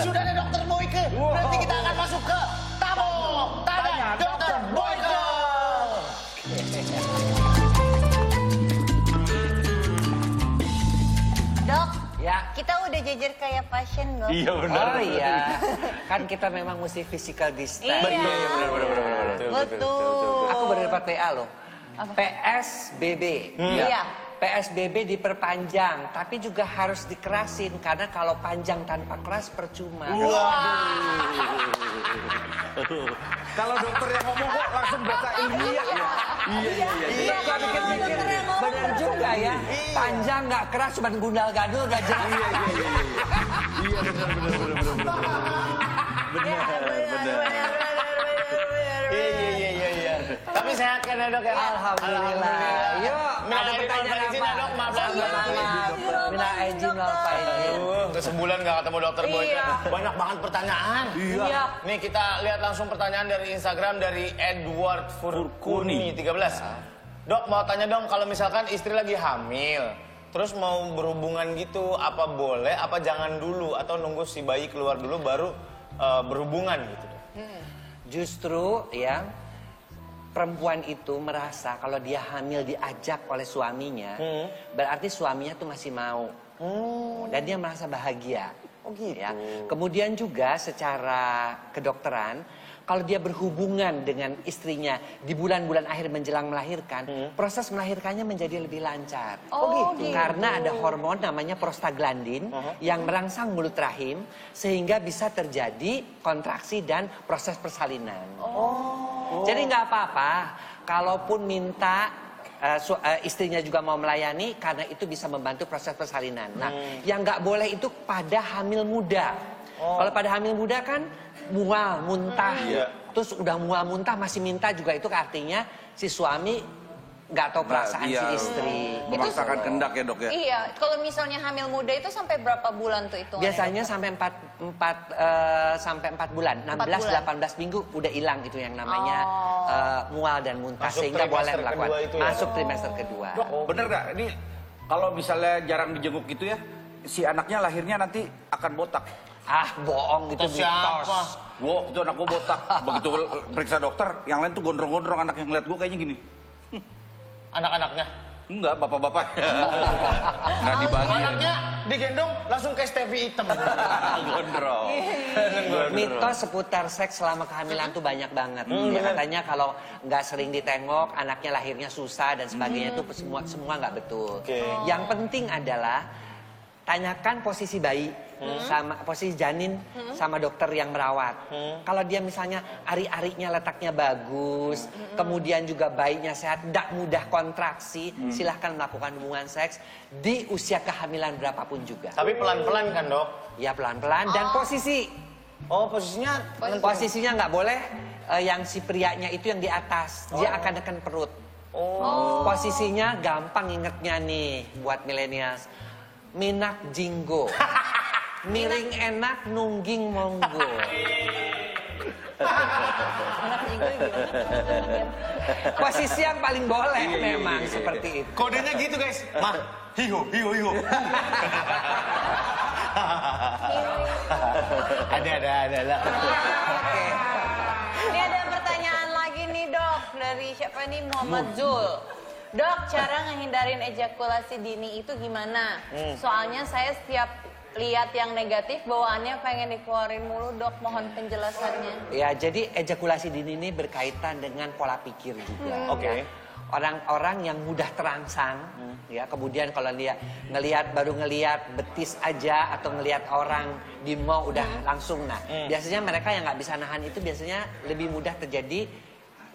sudah ada Dokter Boyke. Berarti kita akan masuk ke tamu tanya Dokter Boyke. Dok, Ya. kita udah jejer kayak pasien, Dok. Iya benar. Oh iya, kan kita memang mesti physical distance. Iya. Betul. Aku baru dapat PA loh. PSBB. Iya. PSBB diperpanjang, tapi juga harus dikerasin karena kalau panjang tanpa keras percuma. Kalau dokter yang ngomong kok langsung bahasa ilmiah ya. Iya, gak mikir-mikir. Bener juga ya. Panjang nggak keras, cuma gundal gadul gak jelas. Iya benar. Iya. Tapi sehat kan ya, Dok ya? Alhamdulillah. Yuk, ada pertanyaan apa? Dok, maaf. Minta izin wal faizin. Udah sebulan nggak ketemu Dokter Boyke. Iya. Banyak banget pertanyaan. Iya. Nih kita lihat langsung pertanyaan dari Instagram dari Edward Furkuni 13. Dok, mau tanya dong, kalau misalkan istri lagi hamil, terus mau berhubungan gitu, apa boleh, apa jangan dulu, atau nunggu si bayi keluar dulu baru berhubungan gitu, Dok? Justru ya, perempuan itu merasa kalau dia hamil diajak oleh suaminya, berarti suaminya tuh masih mau. Dan dia merasa bahagia. Oh gitu. Ya. Kemudian juga secara kedokteran, kalau dia berhubungan dengan istrinya di bulan-bulan akhir menjelang melahirkan, proses melahirkannya menjadi lebih lancar. Oh, gitu. Karena ada hormon namanya prostaglandin yang merangsang mulut rahim sehingga bisa terjadi kontraksi dan proses persalinan. Jadi nggak apa-apa, kalaupun minta istrinya juga mau melayani karena itu bisa membantu proses persalinan. Nah, yang nggak boleh itu pada hamil muda. Kalau pada hamil muda kan mual, muntah. Terus udah mual, muntah masih minta juga, itu artinya si suami nggak tahu perasaan si istri. Memaksakan kehendak ya, Dok ya. Iya, kalau misalnya hamil muda itu sampai berapa bulan tuh itu? Biasanya sampai 4 bulan, 16-18 minggu udah hilang itu yang namanya mual dan muntah. Masuk sehingga boleh trimester melakukan kedua itu ya? masuk trimester kedua. Dok, bener nggak? Ini kalau misalnya jarang dijenguk gitu ya, si anaknya lahirnya nanti akan botak. Ah, bohong itu Itu siapa? mitos. Gua itu anak gua botak. Begitu periksa dokter, yang lain tuh gondrong-gondrong, anak yang ngeliat gua kayaknya gini. Anak-anaknya. Enggak, bapak-bapak. Nggak dibagi. Anaknya digendong langsung ke Stevie hitam. Gondrong. Mitos seputar seks selama kehamilan tuh banyak banget. Ya, katanya kalau nggak sering ditengok, anaknya lahirnya susah dan sebagainya itu semua nggak betul. Yang penting adalah tanyakan posisi bayi sama posisi janin sama dokter yang merawat. Kalau dia misalnya ari-arinya letaknya bagus, kemudian juga bayinya sehat, tidak mudah kontraksi, silahkan melakukan hubungan seks di usia kehamilan berapapun juga. Tapi pelan-pelan kan, Dok? Ya pelan-pelan dan posisi. Oh, posisinya Nggak boleh yang si prianya itu yang di atas, dia akan neken perut. Posisinya gampang ingetnya nih buat milenials. Minak jinggo. Miring enak, nungging monggo. Posisi yang paling boleh memang seperti itu. Kodenya gitu, guys. Mah, hiho. Ada lah. Oke. Ini ada pertanyaan lagi nih, Dok, dari siapa nih? Muhammad Zul. Dok, cara ngehindarin ejakulasi dini itu gimana? Soalnya saya setiap lihat yang negatif bawaannya pengen dikeluarin mulu, Dok. Mohon penjelasannya. Ya, jadi ejakulasi dini ini berkaitan dengan pola pikir juga. Oke. Orang-orang yang mudah terangsang, ya, kemudian kalau dia baru ngelihat betis aja atau ngelihat orang di mall udah langsung, nah, biasanya mereka yang nggak bisa nahan itu biasanya lebih mudah terjadi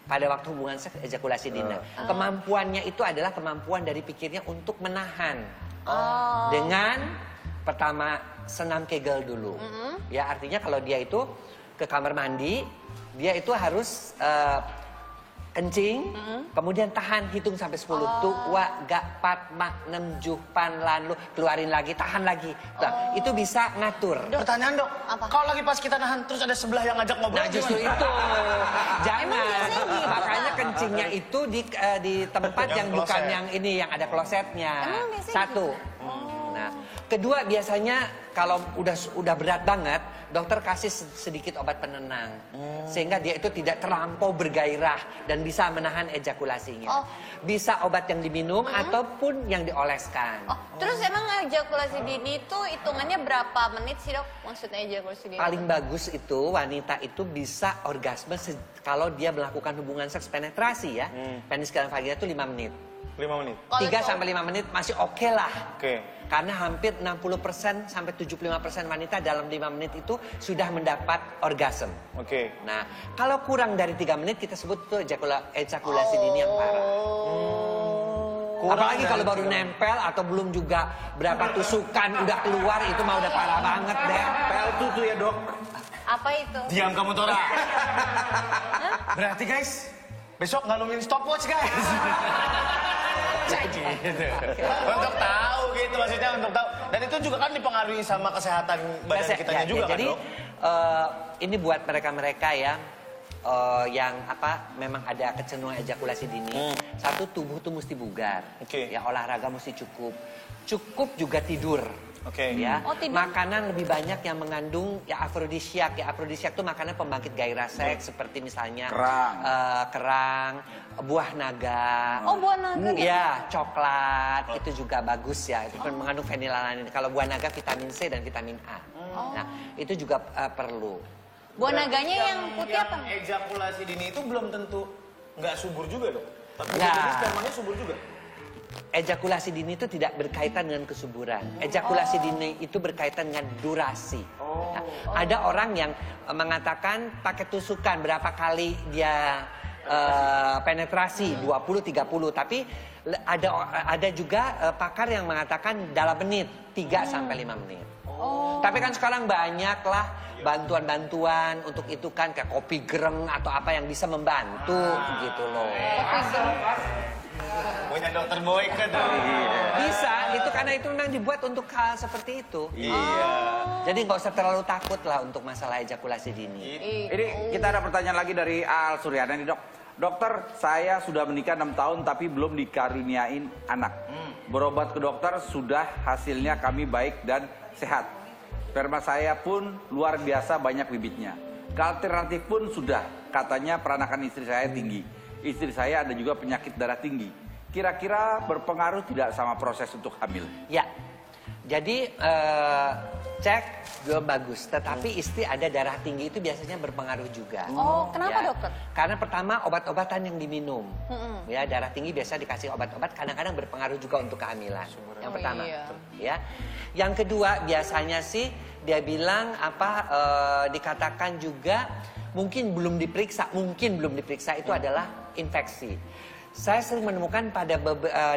pada waktu hubungan seks ejakulasi dini. Kemampuannya itu adalah kemampuan dari pikirnya untuk menahan. Dengan pertama senam Kegel dulu. Ya, artinya kalau dia itu ke kamar mandi, dia itu harus kencing, kemudian tahan, hitung sampai 10. Tua, gak, pat, mak, 6, jupan, lan, lu, keluarin lagi, tahan lagi. Nah, itu bisa ngatur. Pertanyaan, Dok. Kalau lagi pas kita nahan terus ada sebelah yang ngajak ngobrol. Nah, justru gimana? itu. Jangan. biasanya gitu, Makanya Pak? kencingnya itu di tempat Yang yang bukan kloset. yang ini, yang ada klosetnya. Emang biasanya Satu. gitu? Nah, Kedua biasanya kalau udah berat banget, dokter kasih sedikit obat penenang. Sehingga dia itu tidak terlampau bergairah dan bisa menahan ejakulasinya. Bisa obat yang diminum ataupun yang dioleskan. Terus emang ejakulasi dini itu hitungannya berapa menit sih dok? Maksudnya ejakulasi dini? Paling bagus itu wanita itu bisa orgasme kalau dia melakukan hubungan seks penetrasi ya. Penis dan vagina itu 5 menit. 5 menit. 3 sampai 5 menit masih oke lah. Oke. Karena hampir 60% sampai 75% wanita dalam 5 menit itu sudah mendapat orgasme. Oke. Nah, kalau kurang dari 3 menit kita sebut itu ejakulasi dini yang parah. Apalagi kalau baru nempel atau belum juga berapa tusukan udah keluar itu mah udah parah banget deh. Nempel tuh ya dok. Apa itu? Diam kamu Tora. Berarti guys, besok nggak nemuin stopwatch guys. Gitu. Untuk tahu gitu maksudnya untuk tahu. Dan itu juga kan dipengaruhi sama kesehatan badan kitanya juga kan jadi, dok? Ini buat mereka-mereka ya yang memang ada kecenderungan ejakulasi dini. Satu, tubuh tuh mesti bugar. Ya olahraga mesti cukup. Cukup juga tidur. Ya, makanan lebih banyak yang mengandung ya afrodisiak. Ya afrodisiak itu makanan pembangkit gairah seks seperti misalnya kerang, buah naga. Buah naga. Ya, coklat itu juga bagus ya. Itu mengandung fenilalanin. Kalau buah naga vitamin C dan vitamin A. Nah, itu juga perlu. Buah naganya yang putih apa? Ejakulasi dini itu belum tentu nggak subur juga dok. Tapi Nah. jadi spermanya subur juga. Ejakulasi dini itu tidak berkaitan dengan kesuburan. Ejakulasi dini itu berkaitan dengan durasi. Nah, ada orang yang mengatakan pakai tusukan berapa kali dia penetrasi 20-30, tapi ada juga pakar yang mengatakan dalam menit 3 sampai 5 menit. Tapi kan sekarang banyak lah bantuan-bantuan untuk itu kan kayak kopi gereng atau apa yang bisa membantu gitu loh. Kopi gereng. Punya dokter Boyke tuh. Bisa, itu karena itu memang dibuat untuk hal seperti itu. Iya. Jadi nggak usah terlalu takut lah untuk masalah ejakulasi dini. Ini kita ada pertanyaan lagi dari Al Suryana nih dok. Dokter, saya sudah menikah 6 tahun tapi belum dikaruniain anak. Berobat ke dokter sudah hasilnya kami baik dan sehat. Sperma saya pun luar biasa banyak bibitnya. Alternatif pun sudah, katanya peranakan istri saya tinggi. Istri saya ada juga penyakit darah tinggi. Kira-kira berpengaruh tidak sama proses untuk hamil? Ya, jadi cek juga bagus. Tetapi istri ada darah tinggi itu biasanya berpengaruh juga. Kenapa ya. dokter? Karena pertama obat-obatan yang diminum. Ya, darah tinggi biasa dikasih obat-obat kadang-kadang berpengaruh juga untuk kehamilan. Yang pertama. Ya. Yang kedua biasanya sih dia bilang dikatakan juga mungkin belum diperiksa itu adalah infeksi. Saya sering menemukan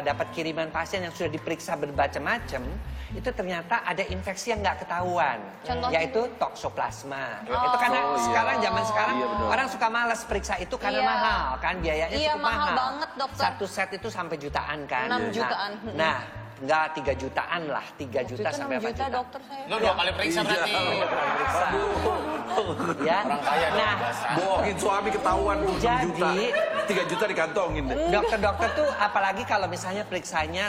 dapat kiriman pasien yang sudah diperiksa bermacam-macam, itu ternyata ada infeksi yang nggak ketahuan, yaitu toksoplasma. Itu karena zaman sekarang orang suka malas periksa itu karena mahal kan, biayanya cukup mahal. Banget dokter. Satu set itu sampai jutaan kan. 6 jutaan. Nah, enggak 3 jutaan lah, 3 juta sampai 4 juta. Dokter saya. Lu 2 kali periksa berarti. Ya. Nah, bohongin suami ketahuan 6 juta. 3 juta dikantongin deh. Dokter-dokter tuh apalagi kalau misalnya periksanya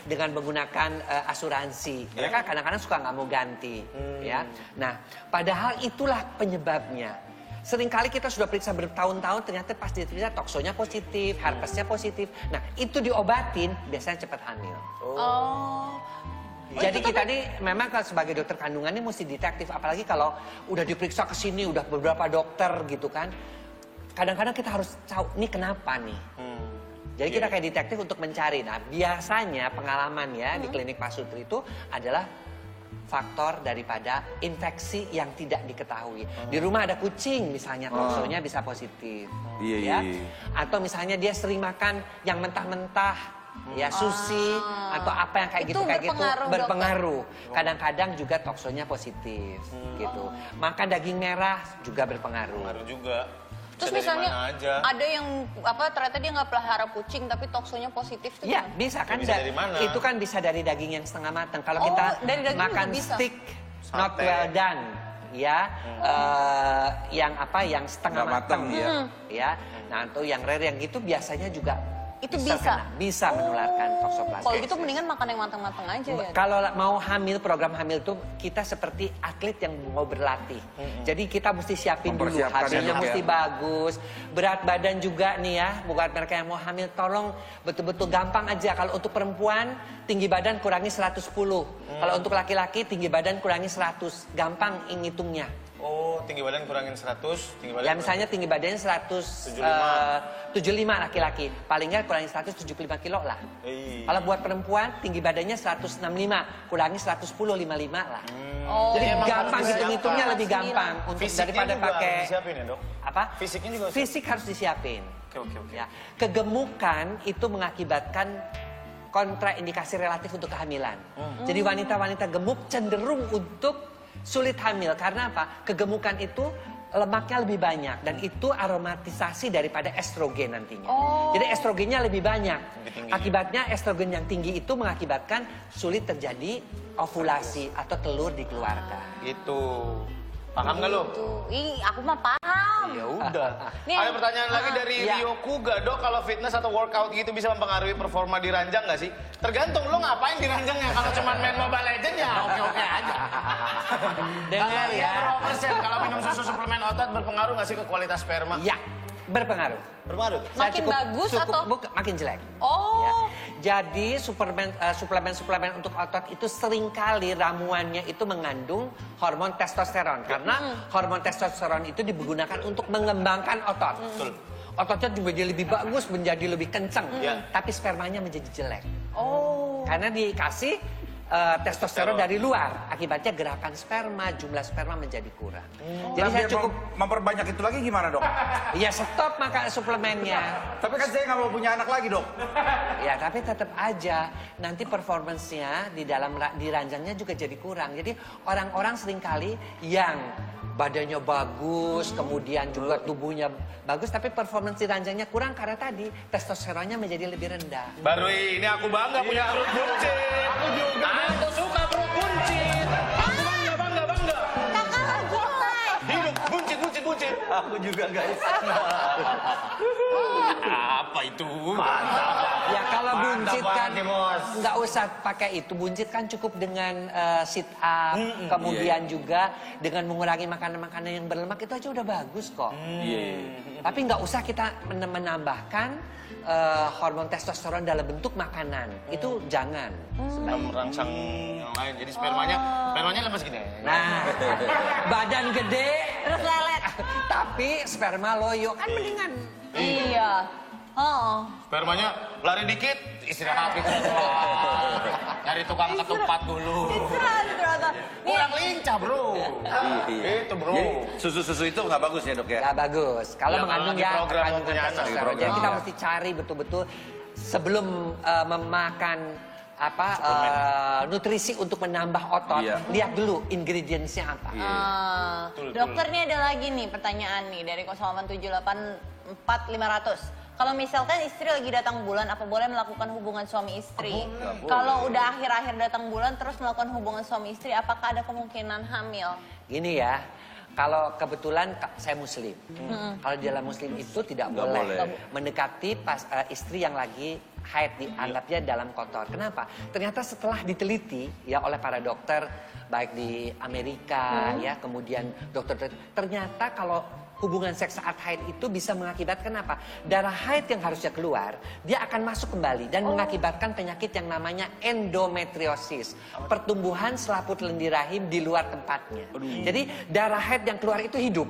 dengan menggunakan asuransi. Mereka kadang-kadang suka nggak mau ganti, ya. Nah, padahal itulah penyebabnya. Seringkali kita sudah periksa bertahun-tahun ternyata pas diterima toksonya positif, herpesnya positif. Nah, itu diobatin biasanya cepat hamil. Jadi kita nih memang kalau sebagai dokter kandungan ini mesti detektif, apalagi kalau udah diperiksa ke sini udah beberapa dokter gitu kan. Kadang-kadang kita harus tahu nih kenapa nih. Jadi kita kayak detektif untuk mencari. Nah, biasanya pengalaman ya di klinik Pak Sutri itu adalah faktor daripada infeksi yang tidak diketahui. Di rumah ada kucing misalnya, toksonya bisa positif. Ya. Atau misalnya dia sering makan yang mentah-mentah, ya sushi atau apa yang kayak Itu gitu berpengaruh. Dokter. Kadang-kadang juga toksonya positif gitu. Makan daging merah juga berpengaruh. Pengaruh juga. Terus Bisa dari misalnya mana aja. ada yang ternyata dia nggak pelihara kucing tapi toksonya positif tuh Iya, gimana? bisa kan. Bisa dari mana? Itu kan bisa dari daging yang setengah matang. Kalau Oh, kita dari daging makan juga bisa. steak not Sate. well done, ya, yang setengah Nggak matang, matang, ya. Nah, atau yang rare yang gitu biasanya juga Itu bisa? Bisa menularkan toksoplasma. Kalau gitu mendingan makan yang matang-matang aja ya. Kalau mau hamil, program hamil tuh kita seperti atlet yang mau berlatih. Jadi kita mesti siapin dulu, Mempersiapkan hasilnya ya, Dok, mesti ya. bagus. Berat badan juga nih ya, buat mereka yang mau hamil, tolong betul-betul gampang aja. Kalau untuk perempuan, tinggi badan kurangi 110. Kalau untuk laki-laki, tinggi badan kurangi 100. Gampang ngitungnya. Oh, tinggi badan kurangin 100, tinggi badan. Ya misalnya tinggi badannya 175 laki-laki, paling nggak kurangi 175 kilo lah. Kalau buat perempuan tinggi badannya 165, kurangi 110, 55 lah. Oh, Jadi emang gampang harus ngitungnya disiapkan. lebih gampang untuk Fisiknya daripada juga pakai harus disiapin ya, Dok? apa? Fisiknya juga harus Fisik harus disiapin. Oke. Ya, kegemukan itu mengakibatkan kontraindikasi relatif untuk kehamilan. Jadi wanita-wanita gemuk cenderung untuk sulit hamil karena apa? Kegemukan itu lemaknya lebih banyak dan itu aromatisasi daripada estrogen nantinya. Jadi estrogennya lebih banyak. tinggi. Akibatnya estrogen yang tinggi itu mengakibatkan sulit terjadi ovulasi atau telur dikeluarkan. Itu. Paham nggak lu? Tuh. Ih, aku mah paham. Ya udah. Nih, Ada pertanyaan lagi dari iya. Rio Kuga, Dok, kalau fitness atau workout gitu bisa mempengaruhi performa di ranjang nggak sih? Tergantung lu ngapain di ranjangnya. Kalau cuma main Mobile Legends ya oke-oke aja. Dengar ya. Kalau minum susu suplemen otot berpengaruh nggak sih ke kualitas sperma? Ya, berpengaruh. Berpengaruh. Makin bagus atau? Makin jelek. Oh. Ya. Jadi suplemen untuk otot itu seringkali ramuannya itu mengandung hormon testosteron karena hormon testosteron itu digunakan untuk mengembangkan otot. Ototnya juga jadi lebih bagus, menjadi lebih kencang, tapi spermanya menjadi jelek. Oh. Karena dikasih testosteron dari luar, akibatnya gerakan sperma, jumlah sperma menjadi kurang. Jadi Nah, saya biar cukup memperbanyak itu lagi gimana, Dok? ya stop makan suplemennya. Tapi kan saya nggak mau punya anak lagi, Dok. Ya, tapi tetap aja nanti performance-nya di ranjangnya juga jadi kurang. Jadi orang-orang seringkali yang badannya bagus, kemudian juga tubuhnya bagus, tapi performance di ranjangnya kurang karena tadi testosteronnya menjadi lebih rendah. Baru ini aku bangga punya perut buncit. Aku juga. Aku suka perut buncit. Aku bangga. Kakak lagi live. Hidup buncit. Aku juga, guys. Apa itu? Ya kalau buncit kan banget nih, Bos. nggak usah pakai itu. Buncit kan cukup dengan sit up, kemudian juga dengan mengurangi makanan-makanan yang berlemak itu aja udah bagus kok. Tapi nggak usah kita menambahkan hormon testosteron dalam bentuk makanan. Itu jangan. Merangsang yang lain. Jadi spermanya lemes gini. Nah, badan gede, Terus lelet. tapi sperma loyo kan mendingan. Iya. Oh. Spermanya lari dikit, istirahat dikit. Nyari tukang ketupat dulu. Ternyata. Nih, Kurang lincah, bro. Itu, bro. Jadi susu-susu itu nggak bagus ya, Dok ya? Gak bagus. Kalau Ya, mengandung kalau lagi ya program kandungan punya anak, testosteron. program. Jadi kita mesti cari betul-betul sebelum memakan nutrisi untuk menambah otot. Iya. Lihat dulu ingredientsnya apa. dokter nih ada lagi nih pertanyaan nih dari 08784500. Kalau misalkan istri lagi datang bulan, apa boleh melakukan hubungan suami istri? Kalau udah akhir-akhir datang bulan terus melakukan hubungan suami istri, apakah ada kemungkinan hamil? Gini ya. Kalau kebetulan saya muslim. Kalau di dalam muslim itu tidak boleh mendekati istri yang lagi haid, dianggapnya dalam kotor. Kenapa? Ternyata setelah diteliti ya oleh para dokter baik di Amerika ya, kemudian dokter ternyata kalau hubungan seks saat haid itu bisa mengakibatkan apa? Darah haid yang harusnya keluar, dia akan masuk kembali dan mengakibatkan penyakit yang namanya endometriosis. Pertumbuhan selaput lendir rahim di luar tempatnya. Jadi darah haid yang keluar itu hidup.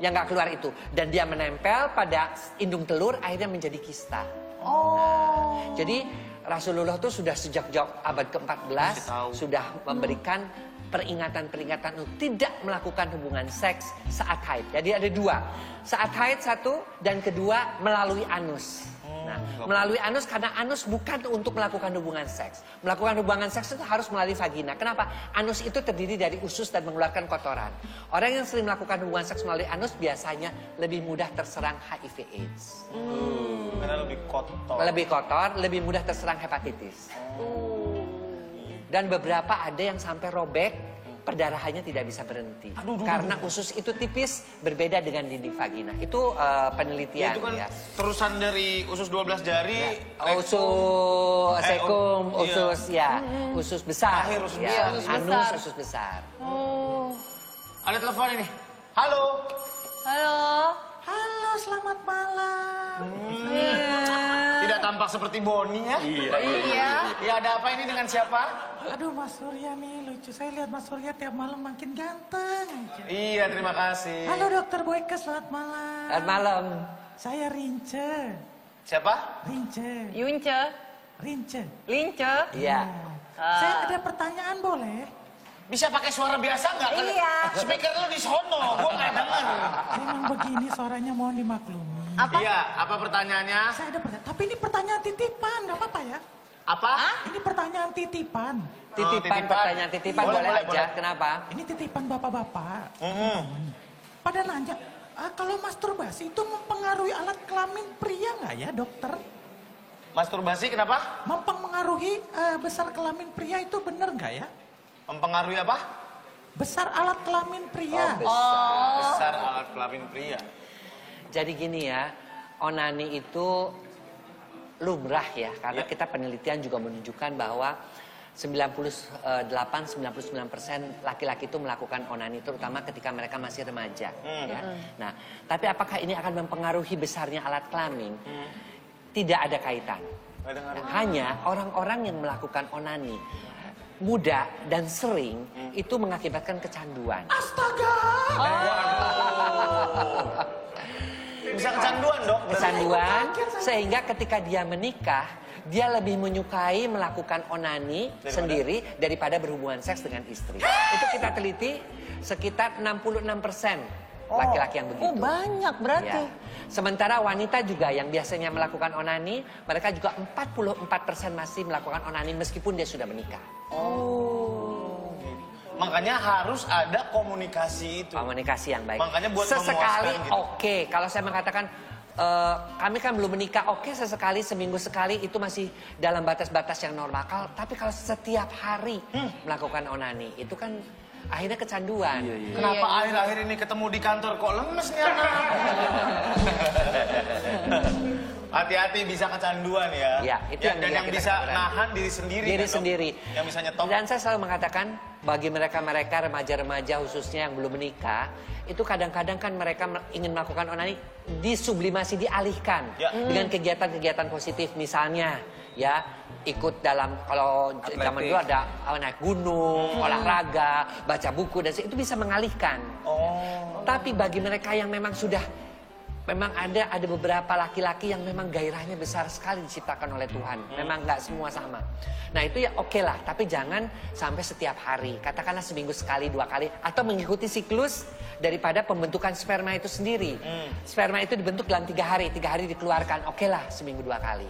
Yang nggak keluar itu. Dan dia menempel pada indung telur, akhirnya menjadi kista. Jadi Rasulullah itu sudah sejak abad ke-14 sudah memberikan peringatan-peringatan untuk tidak melakukan hubungan seks saat haid. Jadi ada dua. Saat haid satu, dan kedua melalui anus. Nah, melalui anus karena anus bukan untuk melakukan hubungan seks. Melakukan hubungan seks itu harus melalui vagina. Kenapa? Anus itu terdiri dari usus dan mengeluarkan kotoran. Orang yang sering melakukan hubungan seks melalui anus biasanya lebih mudah terserang HIV/AIDS. Karena lebih kotor. Lebih kotor, lebih mudah terserang hepatitis. Dan beberapa ada yang sampai robek perdarahannya tidak bisa berhenti. Karena usus itu tipis, berbeda dengan dinding vagina. Itu penelitian. Itu kan ya. terusan dari usus 12 jari, Usus sekum, usus ya, usus besar. Akhir usus ya. besar. Usus Anus, besar. usus besar. Oh. Ada telepon ini. Halo. Halo. Halo, selamat malam. Tidak tampak seperti Boni ya? Iya. Ya, ada apa ini dengan siapa? Aduh, Mas Surya nih lucu. Saya lihat Mas Surya tiap malam makin ganteng. Iya, terima kasih. Halo, Dokter Boyke, selamat malam. Selamat malam. Saya Rince. Siapa? Rince. Yunce. Rince. Lince. Iya. Saya ada pertanyaan boleh? Bisa pakai suara biasa nggak? Iya. Speaker lu di sono, gua nggak denger. Memang begini suaranya mohon dimaklumi. Apa? Iya, apa pertanyaannya? Saya ada pertanyaan, tapi ini pertanyaan titipan, nggak apa-apa ya? Apa? Ini pertanyaan titipan. Titipan, titipan. pertanyaan titipan Boleh, boleh, boleh, aja. boleh. Kenapa? Ini titipan bapak-bapak. Pada nanya, kalau masturbasi itu mempengaruhi alat kelamin pria nggak ya, dokter? Masturbasi kenapa? Mempengaruhi besar kelamin pria itu benar nggak ya? Mempengaruhi apa? Besar alat kelamin pria. Besar alat kelamin pria. Jadi gini ya, onani itu lumrah ya, karena kita penelitian juga menunjukkan bahwa 98-99% laki-laki itu melakukan onani, terutama ketika mereka masih remaja. Ya. Nah, tapi apakah ini akan mempengaruhi besarnya alat kelamin? Tidak ada kaitan. Hanya orang-orang yang melakukan onani muda dan sering itu mengakibatkan kecanduan. Astaga! Bisa kecanduan dok? Kecanduan sehingga ketika dia menikah dia lebih menyukai melakukan onani sendiri daripada berhubungan seks dengan istri. Itu kita teliti sekitar 66% laki-laki yang begitu. Oh, banyak berarti. Ya. Sementara wanita juga yang biasanya melakukan onani, mereka juga 44% masih melakukan onani meskipun dia sudah menikah. Makanya harus ada komunikasi itu. Komunikasi yang baik. Makanya buat sesekali memuaskan gitu. oke. Kalau saya mengatakan kami kan belum menikah, oke sesekali, seminggu sekali itu masih dalam batas-batas yang normal. Tapi kalau setiap hari melakukan onani, itu kan akhirnya kecanduan. Kenapa akhir-akhir ini ketemu di kantor kok lemes nih anak? Hati-hati bisa kecanduan ya. Ya, itu yang dan kita yang bisa katakan. nahan diri sendiri. Diri kan, Dok? sendiri. Yang bisa nyetop. Dan saya selalu mengatakan bagi mereka-mereka remaja-remaja khususnya yang belum menikah, itu kadang-kadang kan mereka ingin melakukan onani disublimasi, dialihkan Ya. dengan kegiatan-kegiatan positif, misalnya ya ikut dalam, kalau zaman dulu ada naik gunung, olahraga, baca buku, dan itu bisa mengalihkan. Tapi bagi mereka yang memang sudah, memang ada beberapa laki-laki yang memang gairahnya besar sekali diciptakan oleh Tuhan. Memang nggak semua sama. Nah itu ya oke lah, tapi jangan sampai setiap hari. Katakanlah seminggu sekali, 2 kali, atau mengikuti siklus daripada pembentukan sperma itu sendiri. Sperma itu dibentuk dalam 3 hari, 3 hari dikeluarkan. Oke lah, seminggu 2 kali.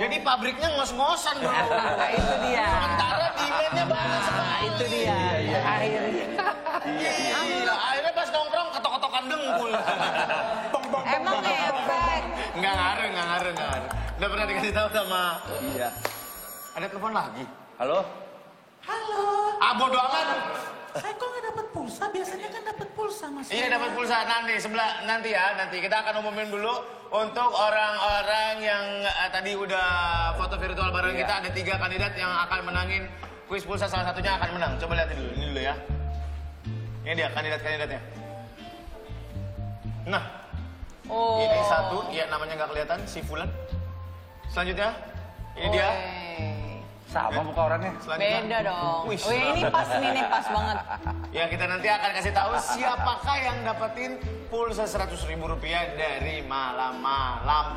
Jadi pabriknya ngos-ngosan bro. Nah, itu dia. Sementara demandnya banyak sekali. Nah, itu dia. Akhirnya. Iya, akhirnya pas nongkrong ketok-ketokan dengkul. Emang efek. Nggak ngaruh. Udah pernah dikasih tahu sama. Iya. Ada telepon lagi. Halo? Halo, Bodo amat. saya kok nggak dapat pulsa? Biasanya kan dapat pulsa, Mas. Iya dapat pulsa nanti kita akan umumin dulu untuk orang-orang yang tadi udah foto virtual bareng kita. Ada 3 kandidat yang akan menangin kuis pulsa, salah satunya akan menang. Coba lihat dulu, ini dulu ya. Ini dia kandidat-kandidatnya. Nah, ini satu, ya namanya nggak kelihatan, si Fulan. Selanjutnya, ini dia. Sama muka orangnya. Selanjutnya. Beda dong. Wih, Wih, ini pas nih, pas banget. Ya kita nanti akan kasih tahu siapakah yang dapetin pulsa Rp100.000 dari malam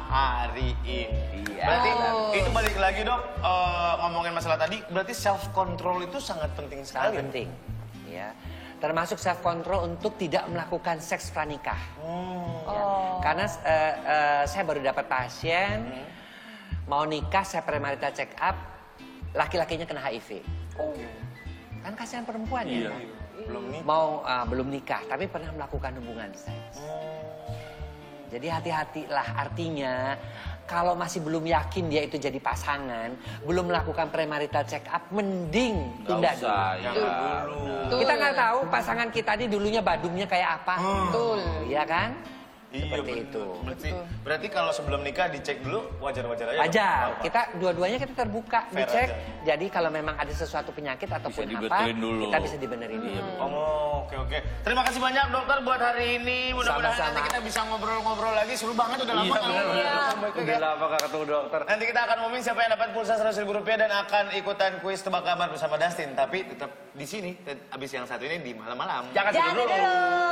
hari ini. Iya. Berarti itu balik lagi dok, ngomongin masalah tadi, berarti self control itu sangat penting sekali. Sangat penting. Ya. Termasuk self control untuk tidak melakukan seks pranikah. Ya. Karena saya baru dapat pasien mau nikah, saya premarital check up, laki-lakinya kena HIV. Kan kasihan perempuan ya. Belum nih. Mau belum nikah tapi pernah melakukan hubungan seks. Jadi hati-hatilah, artinya kalau masih belum yakin dia itu jadi pasangan, belum melakukan premarital check up, mending tunda dulu. Betul. Kita nggak tahu pasangan kita ini dulunya badumnya kayak apa. Betul. Iya kan? Iya, Seperti bener. itu. Berarti kalau sebelum nikah dicek dulu wajar-wajar aja. Wajar. dong? Kita dua-duanya kita terbuka, Fair dicek. aja. Jadi kalau memang ada sesuatu penyakit ataupun apa, dibenerin dulu. kita bisa dibenerin dulu. Oh, oke. Terima kasih banyak dokter buat hari ini. Mudah-mudahan Sama-sama. nanti kita bisa ngobrol-ngobrol lagi. Seru banget udah lama kalau ngobrol. Udah lama gak ketemu dokter. Nanti kita akan ngomongin siapa yang dapat pulsa Rp100.000 dan akan ikutan kuis tebak kabar bersama Dustin. Tapi tetap di sini, abis yang satu ini di malam-malam. Jangan tidur Jangan dulu. dulu.